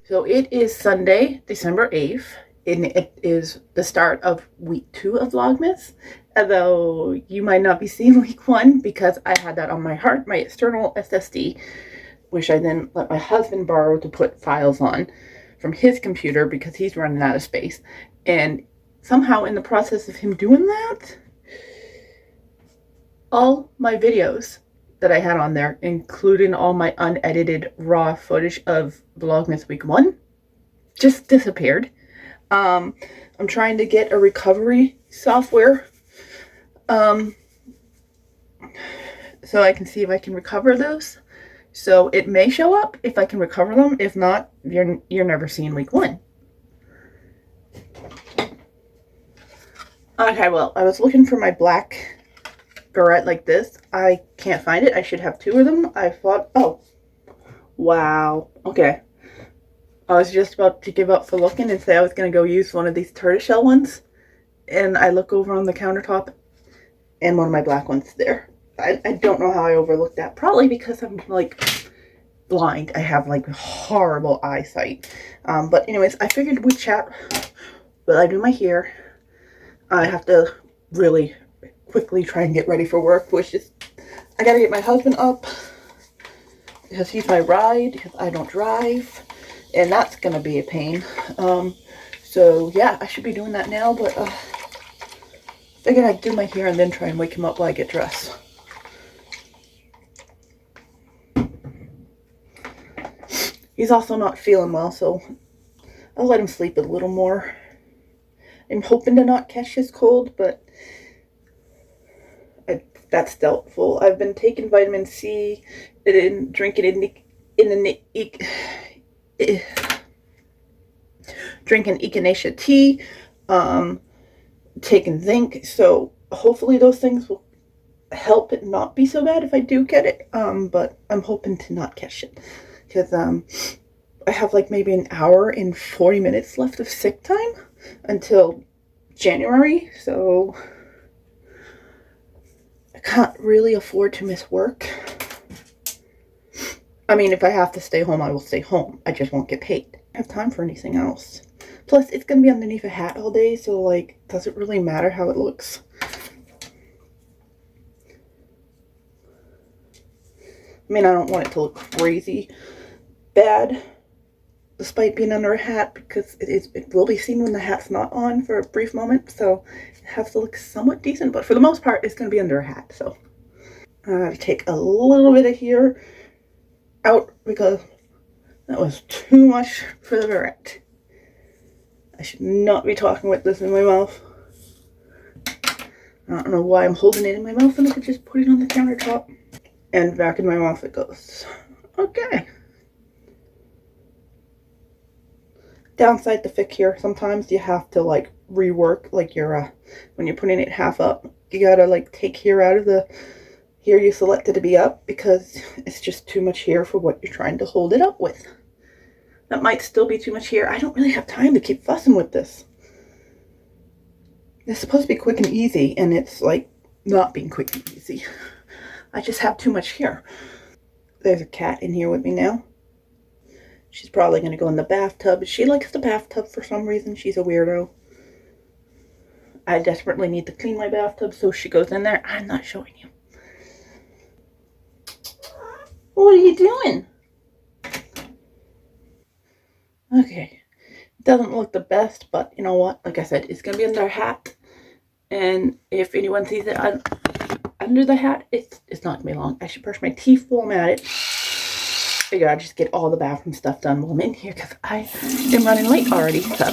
So it is Sunday, December 8th, and it is the start of week 2 of Vlogmas. Although you might not be seeing week 1 because I had that on my external SSD, which I then let my husband borrow to put files on from his computer because he's running out of space. And somehow in the process of him doing that, all my videos that I had on there, including all my unedited raw footage of Vlogmas week 1, just disappeared. I'm trying to get a recovery software so I can see if I can recover those. So it may show up if I can recover them. If not, you're never seeing week 1. Okay, well, I was looking for my black barrette like this. I can't find it. I should have 2 of them. I thought, oh, wow. Okay. I was just about to give up for looking and say I was going to go use one of these tortoiseshell ones. And I look over on the countertop and one of my black ones there. I don't know how I overlooked that. Probably because I'm like blind. I have like horrible eyesight. But anyways, I figured we'd chat while I do my hair. I have to really quickly try and get ready for work, which is, I gotta get my husband up because he's my ride because I don't drive, and that's gonna be a pain. So yeah, I should be doing that now, but figured I'd do my hair and then try and wake him up while I get dressed. He's also not feeling well, so I'll let him sleep a little more. I'm hoping to not catch his cold, but that's doubtful. I've been taking vitamin C and drinking echinacea tea, taking zinc, so hopefully those things will help it not be so bad if I do get it, but I'm hoping to not catch it, because I have like maybe an hour and 40 minutes left of sick time until January, so I can't really afford to miss work. I mean, if I have to stay home, I will stay home. I just won't get paid. I don't have time for anything else. Plus, it's going to be underneath a hat all day, so, like, does it really matter how it looks? I mean, I don't want it to look crazy bad, despite being under a hat, because it will be seen when the hat's not on for a brief moment, so it has to look somewhat decent, but for the most part, it's going to be under a hat, so. I take a little bit of hair out because that was too much for the barrette. I should not be talking with this in my mouth. I don't know why I'm holding it in my mouth, and I could just put it on the countertop. And back in my mouth it goes. Okay. Downside to thick hair, sometimes you have to like rework like your when you're putting it half up, you gotta like take hair out of the hair you selected to be up because it's just too much hair for what you're trying to hold it up with. That might still be too much hair. I don't really have time to keep fussing with this. It's supposed to be quick and easy, and it's like not being quick and easy. I just have too much hair. There's a cat in here with me now. She's probably going to go in the bathtub. She likes the bathtub for some reason. She's a weirdo. I desperately need to clean my bathtub, so she goes in there. I'm not showing you. What are you doing? Okay. It doesn't look the best, but you know what? Like I said, it's going to be under a hat. And if anyone sees it under the hat, it's not going to be long. I should brush my teeth while I'm at it. Figure I'd just get all the bathroom stuff done while I'm in here because I am running late already, so.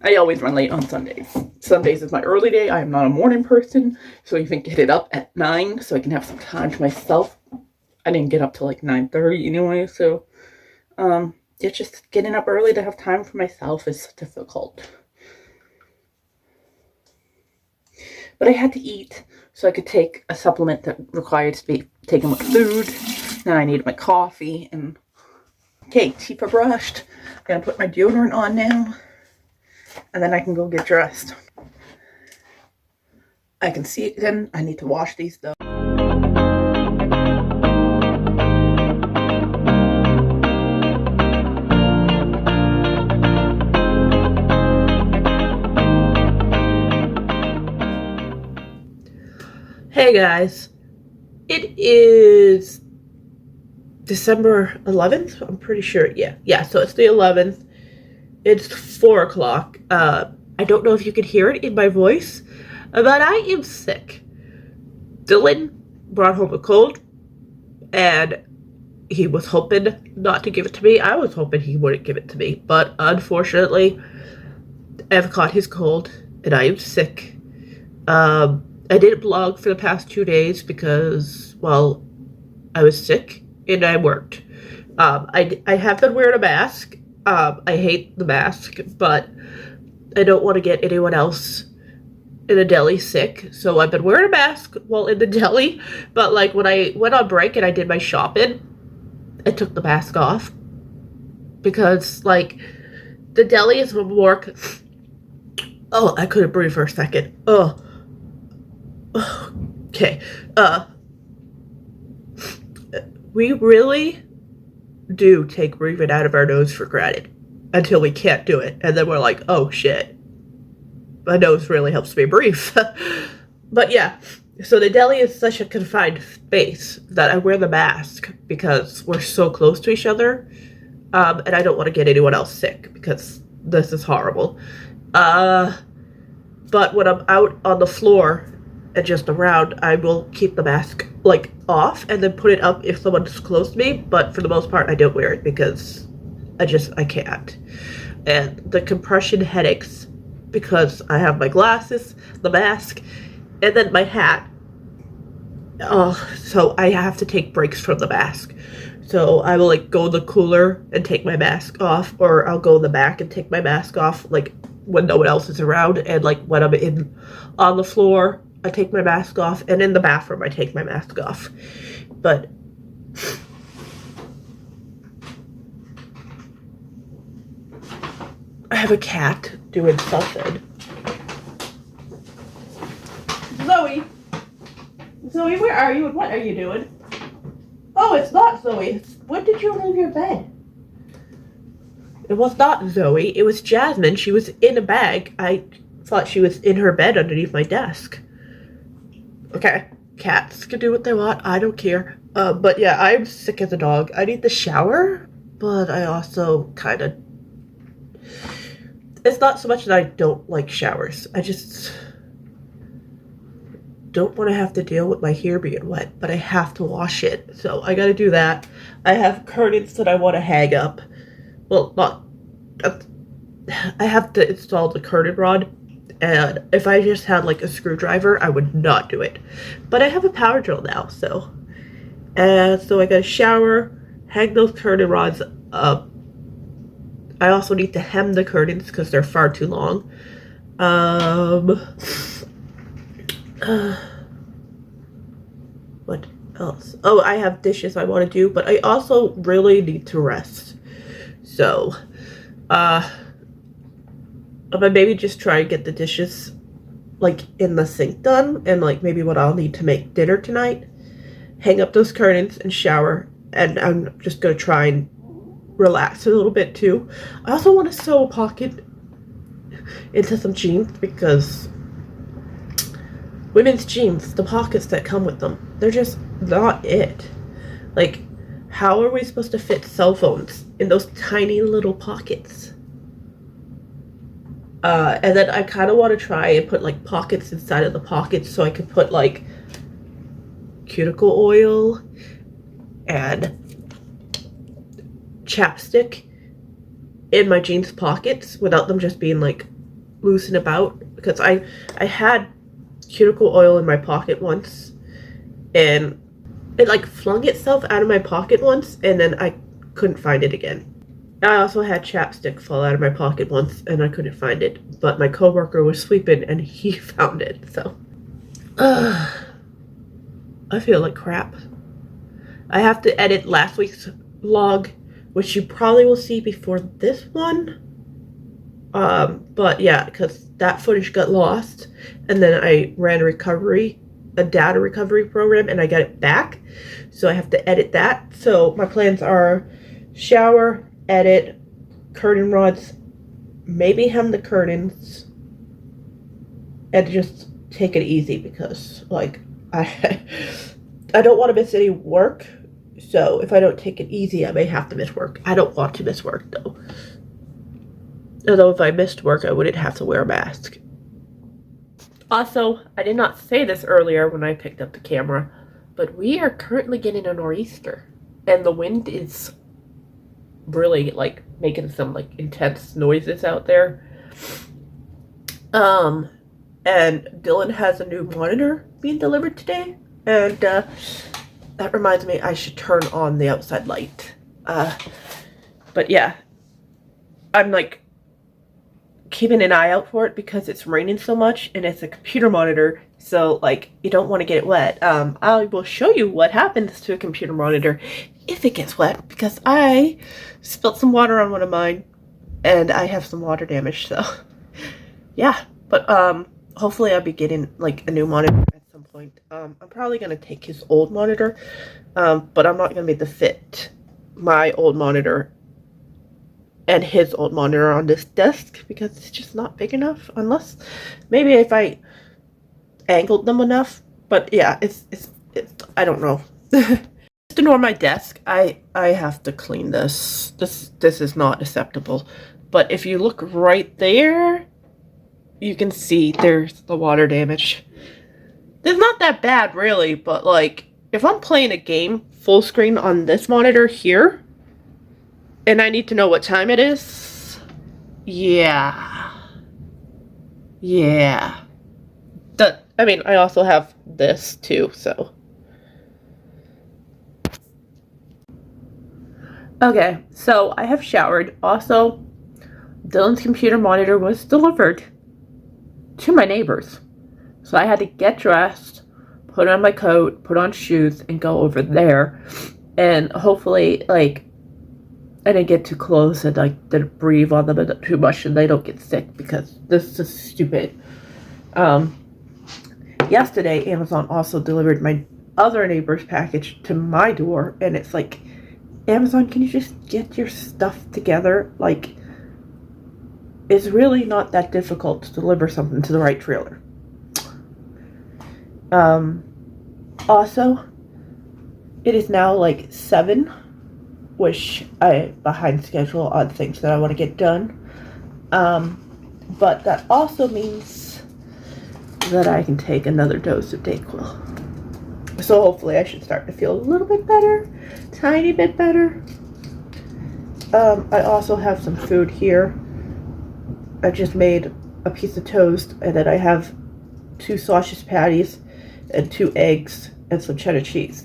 I always run late on Sundays. Sundays is my early day. I am not a morning person, so I even get it up at 9 so I can have some time to myself. I didn't get up till like 9:30 anyway, so yeah, just getting up early to have time for myself is difficult. But I had to eat so I could take a supplement that required to be taken with food. Then I needed my coffee, and okay, teeth are brushed. I'm gonna put my deodorant on now, and then I can go get dressed. I can see it then. I need to wash these though. Hey guys, it is December 11th. I'm pretty sure. Yeah. So it's the 11th. It's 4 o'clock. I don't know if you can hear it in my voice, but I am sick. Dylan brought home a cold, and he was hoping not to give it to me. I was hoping he wouldn't give it to me, but unfortunately, I've caught his cold, and I am sick. I didn't vlog for the past 2 days because, well, I was sick and I worked. I have been wearing a mask. I hate the mask, but I don't want to get anyone else in the deli sick. So I've been wearing a mask while in the deli. But like when I went on break and I did my shopping, I took the mask off because like the deli is more. Oh, I couldn't breathe for a second. Oh, okay. We really do take breathing out of our nose for granted until we can't do it. And then we're like, oh shit, my nose really helps me breathe. But yeah, so the deli is such a confined space that I wear the mask because we're so close to each other. And I don't want to get anyone else sick because this is horrible. But when I'm out on the floor and just around, I will keep the mask like off and then put it up if someone's close to me. But for the most part, I don't wear it because I can't. And the compression headaches because I have my glasses, the mask, and then my hat. Oh, so I have to take breaks from the mask. So I will like go in the cooler and take my mask off, or I'll go in the back and take my mask off like when no one else is around, and like when I'm in on the floor I take my mask off, and in the bathroom I take my mask off. But I have a cat doing something. Zoe, where are you and what are you doing? Oh, it's not Zoe. When did you leave your bed? It was not Zoe. It was Jasmine. She was in a bag. I thought she was in her bed underneath my desk. Okay, cats can do what they want. I don't care. But yeah, I'm sick as a dog. I need the shower, but I also kind of... It's not so much that I don't like showers. I just don't want to have to deal with my hair being wet, but I have to wash it. So I gotta do that. I have curtains that I want to hang up. Well, not... I have to install the curtain rod. And if I just had like a screwdriver, I would not do it. But I have a power drill now, so. And so I gotta shower, hang those curtain rods up. I also need to hem the curtains because they're far too long. What else? Oh, I have dishes I want to do, but I also really need to rest. So, I'm gonna maybe just try and get the dishes like in the sink done, and like maybe what I'll need to make dinner tonight. Hang up those curtains and shower, and I'm just gonna try and relax a little bit too. I also want to sew a pocket into some jeans because women's jeans, the pockets that come with them, they're just not it. Like, how are we supposed to fit cell phones in those tiny little pockets? And then I kind of want to try and put like pockets inside of the pockets so I could put like cuticle oil and chapstick in my jeans pockets without them just being like loose and about, because I had cuticle oil in my pocket once and it like flung itself out of my pocket once and then I couldn't find it again. I also had chapstick fall out of my pocket once and I couldn't find it, but my coworker was sweeping and he found it. So I feel like crap. I have to edit last week's vlog, which you probably will see before this one. But yeah, because that footage got lost, and then I ran a data recovery program, and I got it back. So I have to edit that. So my plans are shower, edit, curtain rods, maybe hem the curtains, and just take it easy because like I I don't want to miss any work, so if I don't take it easy, I may have to miss work. I don't want to miss work though. Although if I missed work, I wouldn't have to wear a mask. Also, I did not say this earlier when I picked up the camera, but we are currently getting a nor'easter, and the wind is really like making some like intense noises out there. And Dylan has a new monitor being delivered today, and that reminds me I should turn on the outside light. But yeah, I'm like keeping an eye out for it because it's raining so much and it's a computer monitor, so like you don't want to get it wet. I will show you what happens to a computer monitor if it gets wet, because I spilled some water on one of mine and I have some water damage, so yeah. But hopefully I'll be getting like a new monitor at some point. I'm probably gonna take his old monitor, but I'm not gonna be able to fit my old monitor and his old monitor on this desk because it's just not big enough, unless maybe if I angled them enough. But yeah, it's I don't know. Just ignore my desk. I have to clean this. This is not acceptable. But if you look right there, you can see there's the water damage. It's not that bad really, but like if I'm playing a game full screen on this monitor here, and I need to know what time it is, yeah. I mean, I also have this too, so. Okay, so I have showered. Also, Dylan's computer monitor was delivered to my neighbors. So I had to get dressed, put on my coat, put on shoes, and go over there. And hopefully, like, I didn't get too close and like didn't breathe on them too much and they don't get sick, because this is stupid. Yesterday, Amazon also delivered my other neighbor's package to my door, and it's like, Amazon, can you just get your stuff together? Like, it's really not that difficult to deliver something to the right trailer. Also, it is now like 7, which I behind schedule on things that I want to get done. But that also means that I can take another dose of Dayquil. So hopefully I should start to feel a little bit better, tiny bit better. I also have some food here. I just made a piece of toast, and then I have 2 sausage patties and 2 eggs and some cheddar cheese.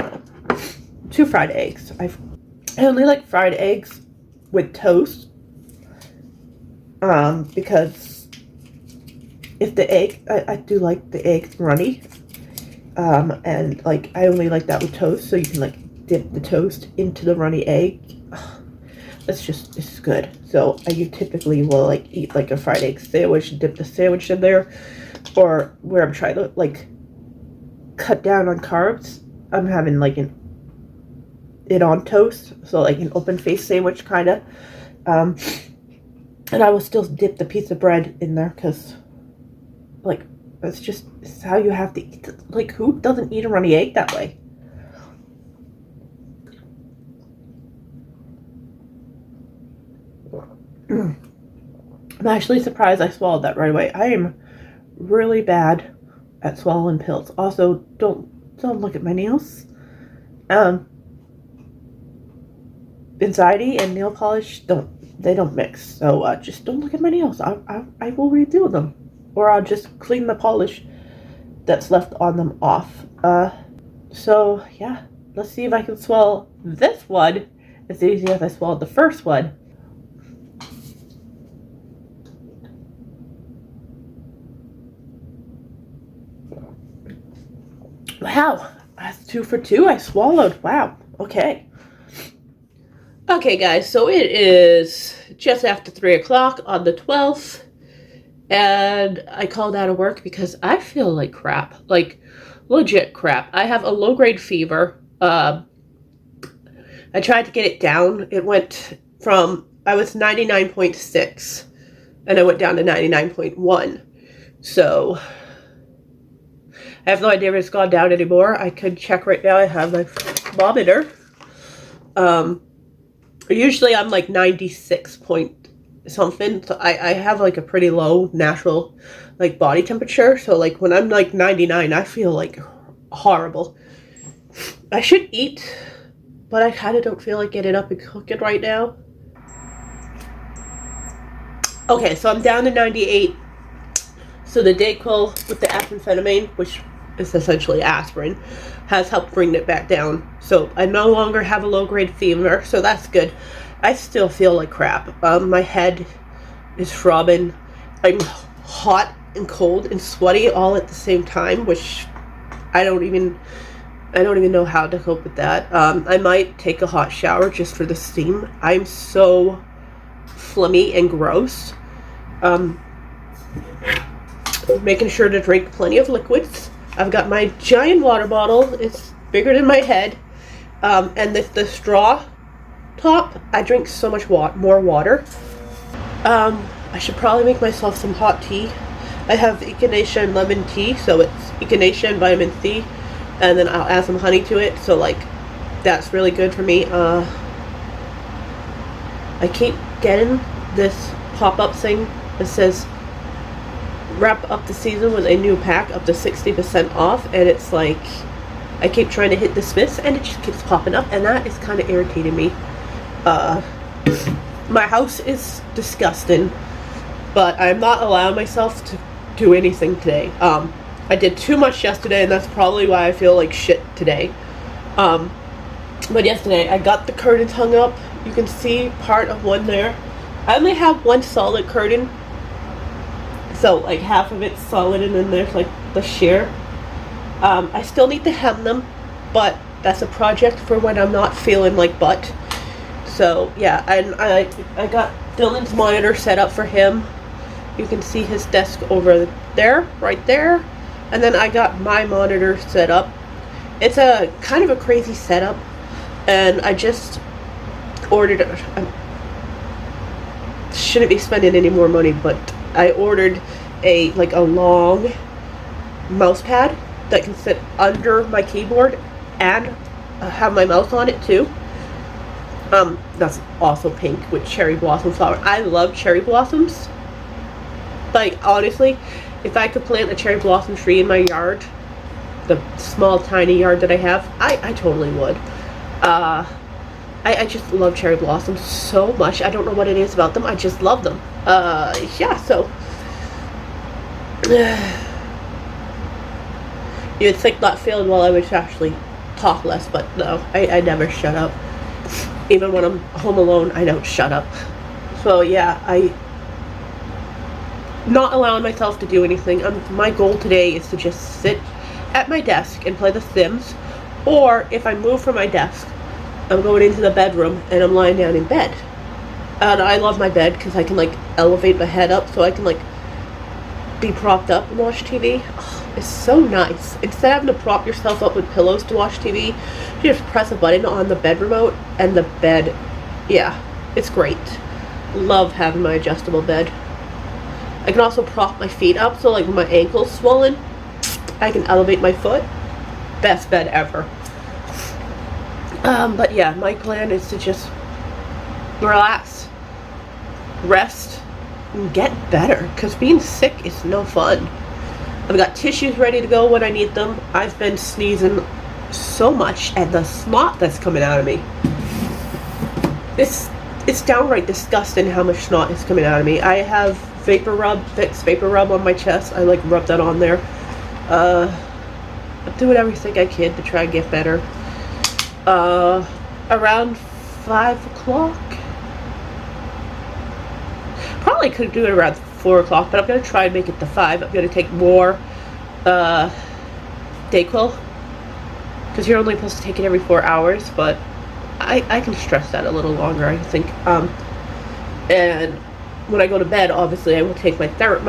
2 fried eggs. I only like fried eggs with toast, because if the egg, I do like the egg runny, and like I only like that with toast, so you can like dip the toast into the runny egg. It's good. So you typically will like eat like a fried egg sandwich and dip the sandwich in there, or where I'm trying to like cut down on carbs, I'm having like it on toast, so like an open face sandwich kind of, and I will still dip the piece of bread in there, because like it's how you have to eat. Like, who doesn't eat a runny egg that way? I'm actually surprised I swallowed that right away. I am really bad at swallowing pills. Also, don't look at my nails. Anxiety and nail polish don't mix. So just don't look at my nails. I will redo them, or I'll just clean the polish that's left on them off. So yeah, let's see if I can swallow this one as easy as I swallowed the first one. Wow, that's 2 for 2. I swallowed. Wow. Okay. Okay, guys, so it is just after 3 o'clock on the 12th, and I called out of work because I feel like crap, like legit crap. I have a low-grade fever. I tried to get it down. It went from, I was 99.6, and I went down to 99.1. So I have no idea if it's gone down anymore. I could check right now. I have my thermometer. Usually I'm like 96 point something. So I have like a pretty low natural like body temperature. So like when I'm like 99, I feel like horrible. I should eat, but I kind of don't feel like getting up and cooking right now. Okay, so I'm down to 98. So the Dayquil with the amphetamine, which is essentially aspirin, has helped bring it back down. So I no longer have a low-grade fever, so that's good. I still feel like crap. My head is throbbing. I'm hot and cold and sweaty all at the same time, which I don't even know how to cope with that. I might take a hot shower just for the steam. I'm so phlegmy and gross. Making sure to drink plenty of liquids. I've got my giant water bottle. It's bigger than my head. And the straw top, I drink so much more water. I should probably make myself some hot tea. I have echinacea and lemon tea, so it's echinacea and vitamin C, and then I'll add some honey to it, so like that's really good for me. I keep getting this pop-up thing that says wrap up the season with a new pack up to 60% off, and it's like I keep trying to hit dismiss and it just keeps popping up, and that is kind of irritating me. My house is disgusting, but I'm not allowing myself to do anything today. I did too much yesterday, and that's probably why I feel like shit today. But yesterday I got the curtains hung up. You can see part of one there. I only have one solid curtain, so like half of it's solid, and then there's like the sheer. I still need to hem them, but that's a project for when I'm not feeling like butt. So yeah, and I got Dylan's monitor set up for him. You can see his desk over there, right there. And then I got my monitor set up. It's a kind of a crazy setup, and I just ordered, shouldn't be spending any more money, but I ordered a long mouse pad that can sit under my keyboard and have my mouse on it too. That's also pink with cherry blossom flower. I love cherry blossoms. Like, honestly, if I could plant a cherry blossom tree in my yard, the small tiny yard that I have, I totally would. I just love cherry blossoms so much. I don't know what it is about them. I just love them. Yeah, so you'd think not feeling well I would actually talk less, but no, I never shut up. Even when I'm home alone, I don't shut up. So yeah, I not allowing myself to do anything. My goal today is to just sit at my desk and play The Sims, or if I move from my desk, I'm going into the bedroom and I'm lying down in bed. And I love my bed because I can like elevate my head up so I can like be propped up and watch TV. Oh, it's so nice. Instead of having to prop yourself up with pillows to watch TV, you just press a button on the bed remote and the bed, yeah, it's great. Love having my adjustable bed. I can also prop my feet up so like when my ankle's swollen, I can elevate my foot. Best bed ever. But yeah, my plan is to just relax, rest, and get better, because being sick is no fun. I've got tissues ready to go when I need them. I've been sneezing so much, and the snot that's coming out of me, it's downright disgusting how much snot is coming out of me. I have Vicks Vapor Rub on my chest. I like rub that on there. I'm doing everything I can to try and get better. Around 5 o'clock. Probably could do it around 4 o'clock, but I'm going to try and make it to 5. I'm going to take more Dayquil, because you're only supposed to take it every 4 hours, but I can stress that a little longer, I think. And when I go to bed, obviously I will take my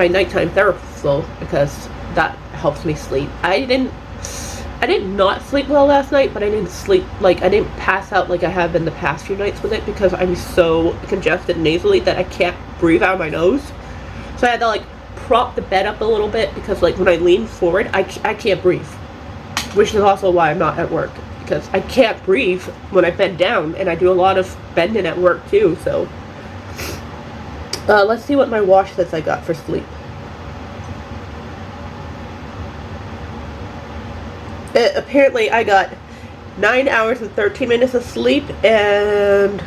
nighttime Theraflow, because that helps me sleep. I did not sleep well last night, but I didn't sleep, like, I didn't pass out like I have been the past few nights with it, because I'm so congested nasally that I can't breathe out of my nose. So I had to, like, prop the bed up a little bit because like when I lean forward, I can't breathe, which is also why I'm not at work, because I can't breathe when I bend down, and I do a lot of bending at work too. So let's see what my watch says I got for sleep. Apparently I got 9 hours and 13 minutes of sleep, and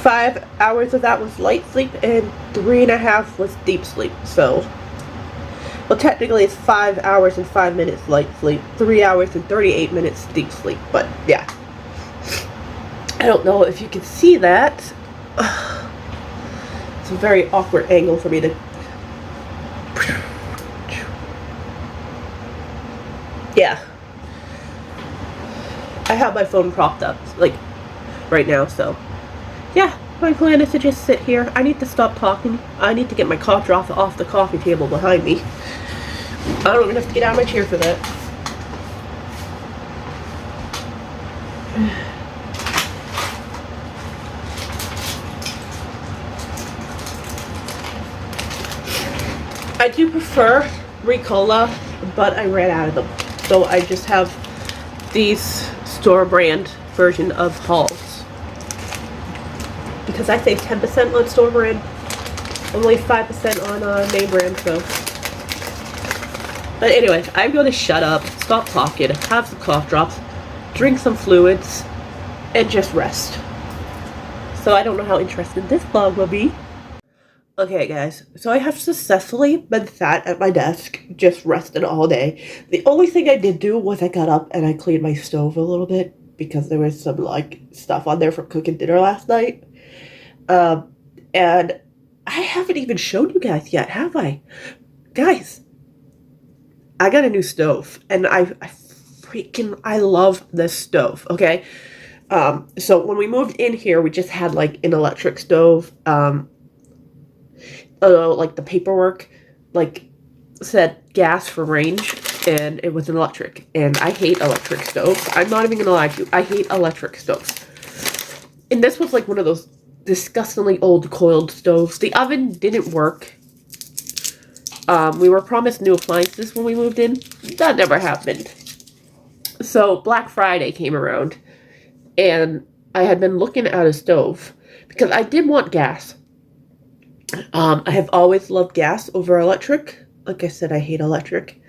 5 hours of that was light sleep, and 3.5 was deep sleep. So, well, technically it's 5 hours and 5 minutes light sleep, 3 hours and 38 minutes deep sleep. But yeah, I don't know if you can see that. It's a very awkward angle for me to. Yeah, I have my phone propped up like right now, so yeah, my plan is to just sit here. I need to stop talking. I need to get my coffee off the coffee table behind me. I don't even have to get out of my chair for that. I do prefer Ricola, but I ran out of them. So I just have these store brand version of Halls. Because I save 10% on store brand, only 5% on name brand, so. But anyway, I'm going to shut up, stop talking, have some cough drops, drink some fluids, and just rest. So I don't know how interesting this vlog will be. Okay guys, so I have successfully been sat at my desk, just rested all day. The only thing I did do was I got up and I cleaned my stove a little bit because there was some like stuff on there from cooking dinner last night. And I haven't even showed you guys yet, have I? Guys, I got a new stove and I love this stove, okay? So when we moved in here, we just had like an electric stove. Like the paperwork like said gas for range, and it was an electric, and I hate electric stoves. I'm not even gonna lie to you, I hate electric stoves. And this was like one of those disgustingly old coiled stoves. The oven didn't work. We were promised new appliances when we moved in. That never happened. So Black Friday came around, and I had been looking at a stove because I did want gas. I have always loved gas over electric. Like I said, I hate electric.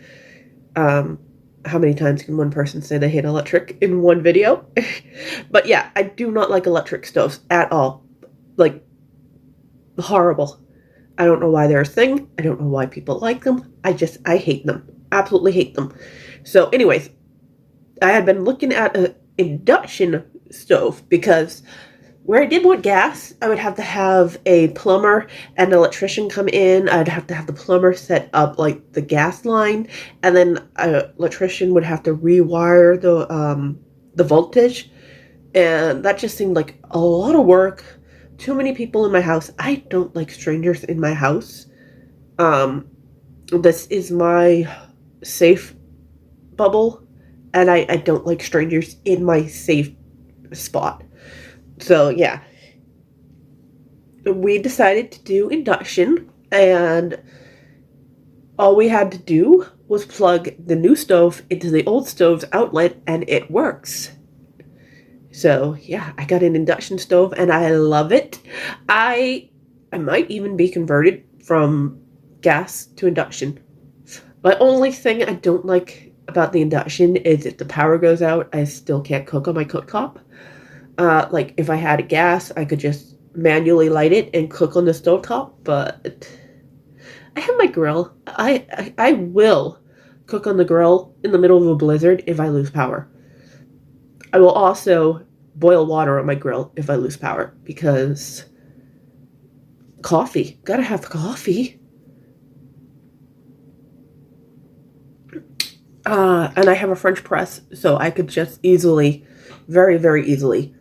How many times can one person say they hate electric in one video? But yeah, I do not like electric stoves at all. Like, horrible. I don't know why they're a thing. I don't know why people like them. I hate them. Absolutely hate them. So anyways, I had been looking at an induction stove because where I did want gas, I would have to have a plumber and an electrician come in. I'd have to have the plumber set up like the gas line, and then an electrician would have to rewire the voltage, and that just seemed like a lot of work. Too many people in my house. I don't like strangers in my house. This is my safe bubble, and I don't like strangers in my safe spot. So yeah, we decided to do induction, and all we had to do was plug the new stove into the old stove's outlet, and it works. So yeah, I got an induction stove and I love it. I might even be converted from gas to induction. My only thing I don't like about the induction is if the power goes out, I still can't cook on my cooktop. Like if I had a gas, I could just manually light it and cook on the stovetop, but I have my grill. I will cook on the grill in the middle of a blizzard if I lose power. I will also boil water on my grill if I lose power, because coffee. Gotta have coffee. And I have a French press, so I could just easily, very, very easily,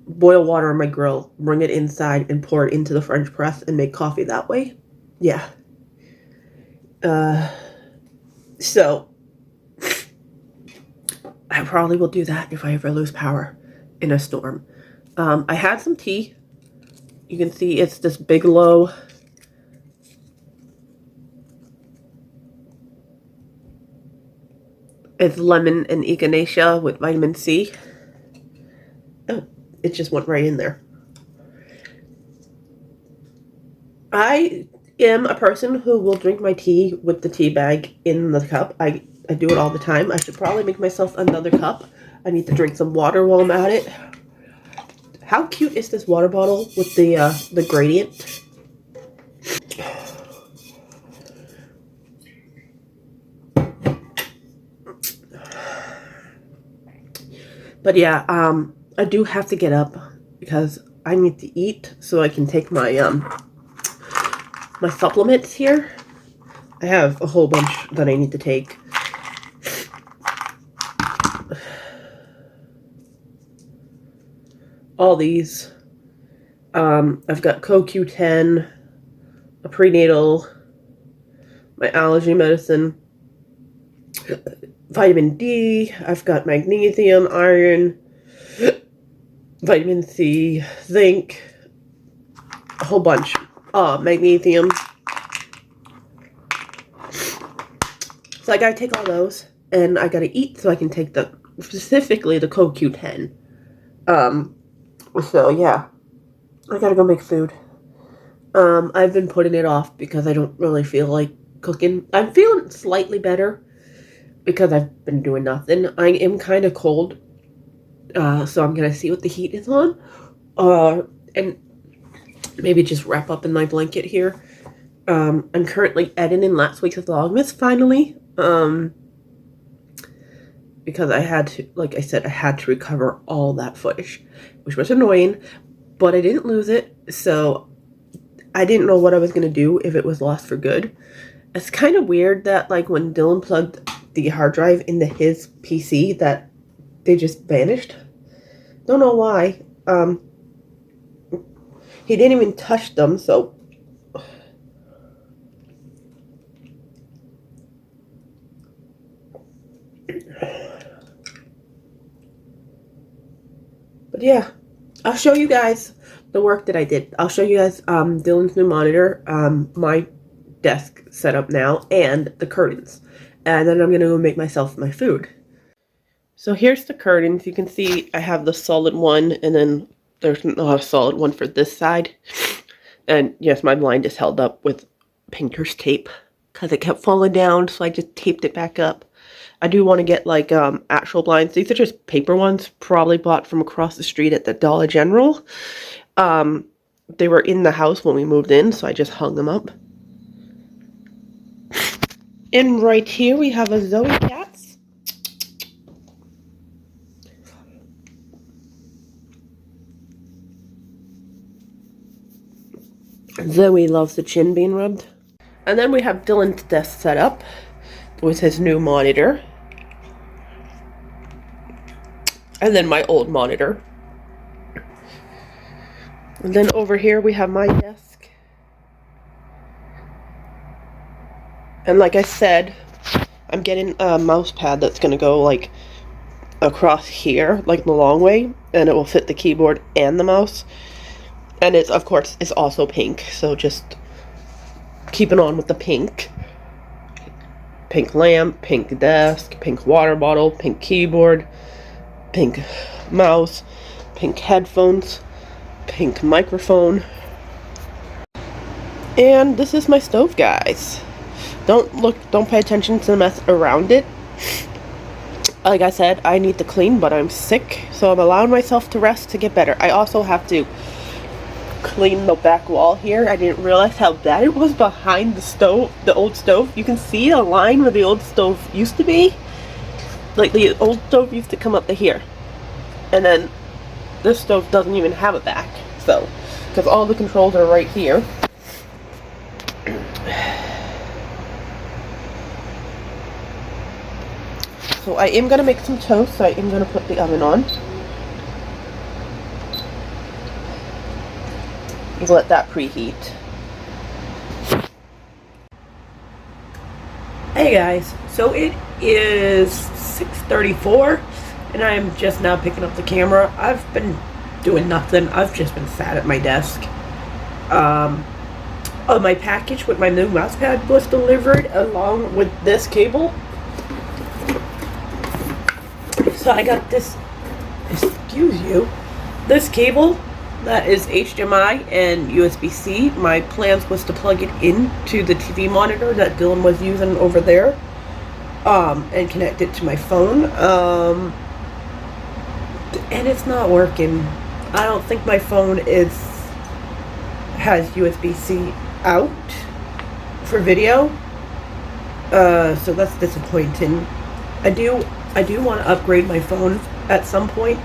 boil water on my grill, bring it inside, and pour it into the French press and make coffee that way. Yeah. So, I probably will do that if I ever lose power in a storm. I had some tea. You can see it's this Bigelow It's lemon and echinacea with vitamin C. Oh, it just went right in there. I am a person who will drink my tea with the tea bag in the cup. I do it all the time. I should probably make myself another cup. I need to drink some water while I'm at it. How cute is this water bottle with the gradient? But yeah, I do have to get up because I need to eat so I can take my my supplements here. I have a whole bunch that I need to take. All these. I've got CoQ10, a prenatal, my allergy medicine, vitamin D, I've got magnesium, iron, vitamin C, zinc, a whole bunch. Magnesium. So I gotta take all those, and I gotta eat so I can take specifically the CoQ10. So yeah, I gotta go make food. I've been putting it off because I don't really feel like cooking. I'm feeling slightly better because I've been doing nothing. I am kind of cold, so I'm gonna see what the heat is on, and maybe just wrap up in my blanket here. I'm currently editing last week's Vlogmas finally, because I had to, like I said, I had to recover all that footage, which was annoying, but I didn't lose it, so I didn't know what I was gonna do if it was lost for good. It's kind of weird that, like, when Dylan plugged the hard drive into his PC, that they just vanished. Don't know why. He didn't even touch them, so. But yeah, I'll show you guys the work that I did. I'll show you guys Dylan's new monitor, my desk setup now, and the curtains. And then I'm gonna go make myself my food. So here's the curtains. You can see I have the solid one, and then there's not a solid one for this side. And yes, my blind is held up with painter's tape because it kept falling down, so I just taped it back up. I do want to get, like, actual blinds. These are just paper ones, probably bought from across the street at the Dollar General. They were in the house when we moved in, so I just hung them up. And right here we have a Zoe Cats. Zoe loves the chin being rubbed. And then we have Dylan's desk set up with his new monitor. And then my old monitor. And then over here we have my desk. And like I said, I'm getting a mouse pad that's going to go, like, across here, like the long way, and it will fit the keyboard and the mouse. And it's, of course, it's also pink, so just keeping on with the pink. Pink lamp, pink desk, pink water bottle, pink keyboard, pink mouse, pink headphones, pink microphone. And this is my stove, guys. Don't pay attention to the mess around it. Like I said, I need to clean, but I'm sick, so I'm allowing myself to rest to get better. I also have to clean the back wall here. I didn't realize how bad it was behind the stove, the old stove. You can see a line where the old stove used to be. Like, the old stove used to come up to here. And then this stove doesn't even have a back. So, because all the controls are right here. So I am going to make some toast, so I am going to put the oven on. And let that preheat. Hey guys, so it is 6:34 and I'm just now picking up the camera. I've been doing nothing. I've just been sat at my desk. My package with my new mouse pad was delivered along with this cable. So I got this, excuse you, this cable that is HDMI and USB-C. My plans was to plug it into the TV monitor that Dylan was using over there, and connect it to my phone. And it's not working. I don't think my phone has USB-C out for video. So that's disappointing. I do want to upgrade my phone at some point.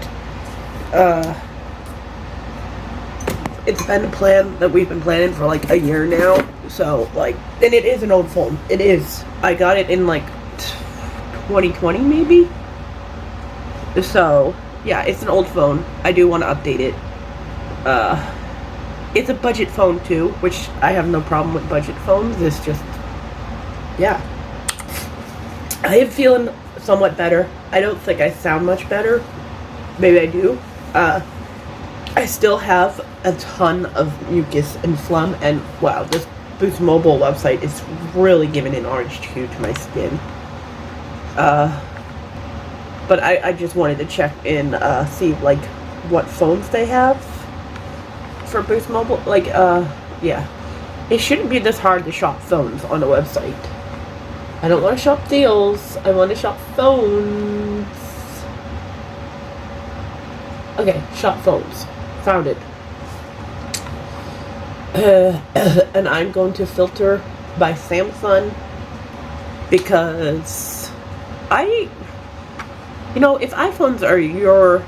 It's been a plan that we've been planning for like a year now. So like, and it is an old phone. It is. I got it in like 2020 maybe. So yeah, it's an old phone. I do want to update it. It's a budget phone too, which I have no problem with budget phones. It's just, yeah. I am feeling somewhat better. I don't think I sound much better. Maybe I do. I still have a ton of mucus and phlegm, and wow, this Boost Mobile website is really giving an orange hue to my skin. But I just wanted to check and see like what phones they have for Boost Mobile. Like, yeah, it shouldn't be this hard to shop phones on a website. I don't want to shop deals. I want to shop phones. Okay, shop phones. Found it. And I'm going to filter by Samsung because you know, if iPhones are your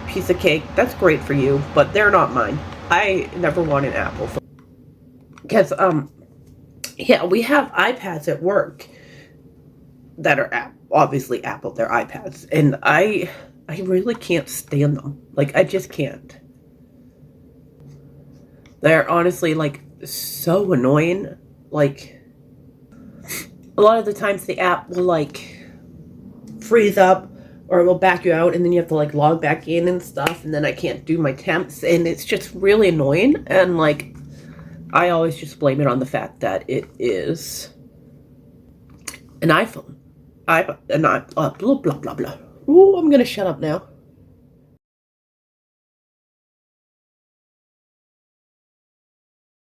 piece of cake, that's great for you, but they're not mine. I never want an Apple phone. Because, yeah, we have iPads at work that are obviously Apple, they're iPads, and I really can't stand them. Like, I just can't. They're honestly, like, so annoying. Like, a lot of the times the app will, like, freeze up, or it will back you out, and then you have to, like, log back in and stuff, and then I can't do my temps, and it's just really annoying, and, like, I always just blame it on the fact that it is an iPhone. Blah, blah, blah, blah. Ooh, I'm gonna shut up now.